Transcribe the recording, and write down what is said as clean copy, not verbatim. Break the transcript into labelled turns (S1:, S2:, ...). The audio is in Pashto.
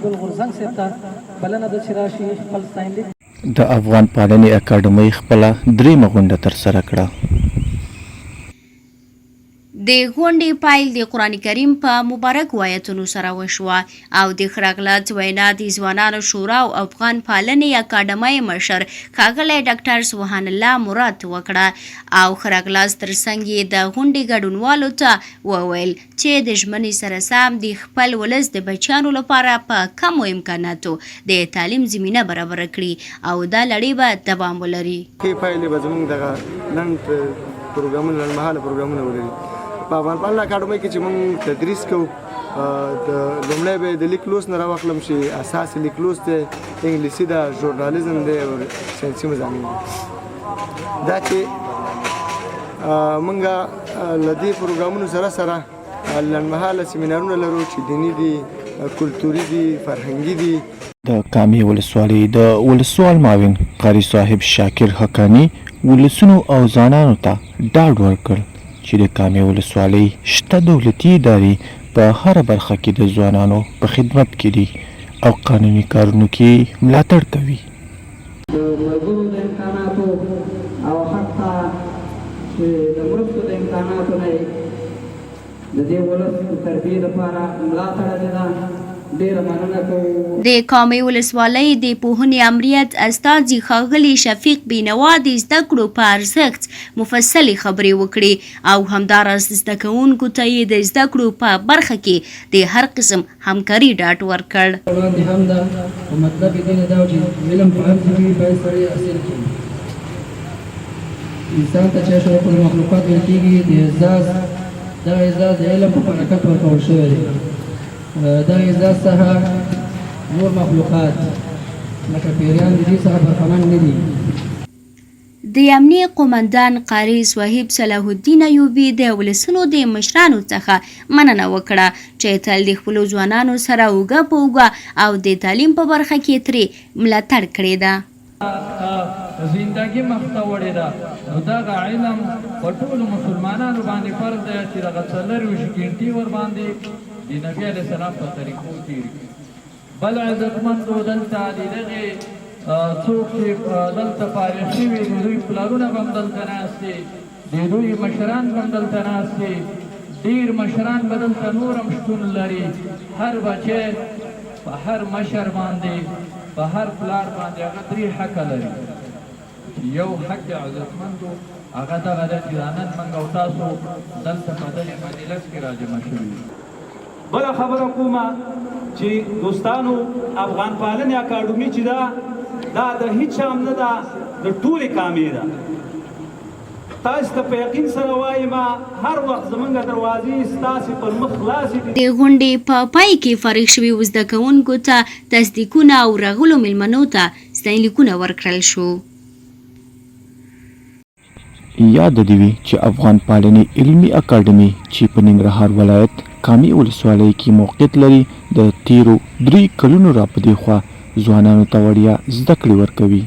S1: عبدالغفور غورزنګ صاحب ته بلنه ده چې راشي خپل ستاینلیک
S2: د افغان پالنې اکاډمۍ خپله دریمه غونډه ترسره کړه.
S3: د غونډې پایل د قرآن کریم په مبارک آیتونو سره وشوه او د ښه راغلاست وینا د ځوانانو شورا او افغان پالنې اکاډمۍ مشر ښاغلی ډاکټر سبحان الله مراد وکړه او ښه راغلاست ترڅنګ یې د غونډې ګډونوالو ته وویل چې د ژمنې سره سم د خپل ولس د بچیانو لپاره په کمو امکاناتو د تعلیم زمینه برابره کړي او دا لړۍ به دوام ولري.
S4: ښې پایلې به زموږ دغه لنډ پروګرامونه لنډمهاله پروګرامونه ولري. په افغان پالنه اکاډمۍ کې چې موږ تدریس کوو د لومړی به د لیک لوست نه راواخلم چې اساس لیک لوست دی، انګلیسي ده، ژورنالیزم دی او ساینسي مضامین دي. دا چې موږ له دې پروګرامونو سره سره لنډمهاله سیمینارونه لرو چې دیني دي، کلتوري دي، فرهنګي دي.
S2: د کامې ولسوالۍ د ولسوال معاون قاري صاحب شاکر حقاني ولسونو او ځوانانو ته ډاډ ورکړ چې د کامې ولسوالۍ شته دولتي ادارې په هره برخه کې د ځوانانو په خدمت کې دي او قانوني کارونو کې ملاتړ کوي.
S1: د ملګرو د امکاناتو او حتی چې د مرستو د امکاناتو نه د دې ولس د تربیې لپاره ملاتړ ده.
S3: د کامې ولسوالۍ د پوهنې امریت استازي ښاغلي شفیق بینوا د زده کړو په ارزښت مفصلې خبرې وکړې او همداراز زده کوونکو ته یې د زده کړو په برخه کې د هر قسم همکاري ډاډ ورکړ.
S1: وړاندې هم ده او مطلب یې دی دا چې علم په هر ځای کې باید سړی حاصل کړي. انسان ته چې اشرف المخلوقات ویل کېږي د اعزاز دغه اعزاز د علم په برکت ورکول شوی دی. دا اعزاز څخه نور مخلوقات لکه پیریان د دې څخه برخمن نه دي.
S3: د امنیه قومندان قاری صاحب صلاح الدین ایوبي د ولسونو د مشرانو څخه مننه وکړه چې تل د خپلو ځوانانو سره اوږه په اوږه او د تعلیم په برخه کې ترې ملاتړ کړې ده.
S5: زندگی مخته وړې ده نو دغه علم په ټولو مسلمانانو باندې فرض دی چې دغه څلرویشت ګنټې ورباندې د نبي علیه السلام په طریقو تېر کړي. بل عزتمندو دلته د دغې څوک چې دلته فارغ شوي د دوی پلارونه به هم دلته ناست دي، د دوی مشران به هم دلته ناست دي، ډېر مشران به دلته نور هم شتون لري. هر بچی په هر مشر باندې په هر پلار باندې هغه درې حقه لري. یو حق عزتمندو هغه دغه ده چې نن موږ او تاسو دلته په دغې مجلس کې راجمع شوي.
S6: بله خبره کومه چې دوستانو افغان پالنې اکاډمي چې ده دا د هیڅ چا هم نه ده، د ټولې کامې ده. تاسو ته په یقین سره وایم هر وخت زموږ دروازې ستاسې پر مخ خلاصې دي.
S3: د غونډې په پای کې فارغ شوي زده کوونکو ته تصدیقونه او راغلو میلمنو ته ستاینلیکونه ورکړل شو.
S2: یاد دې وي چې افغان پالنې علمي اکاډمي چې په ننګرهار ولایت کامې ولسوالۍ کې موقعیت لري د تیرو 3 کلونو راپدې خوا ځوانانو ته وړیا زده کړې ورکوي.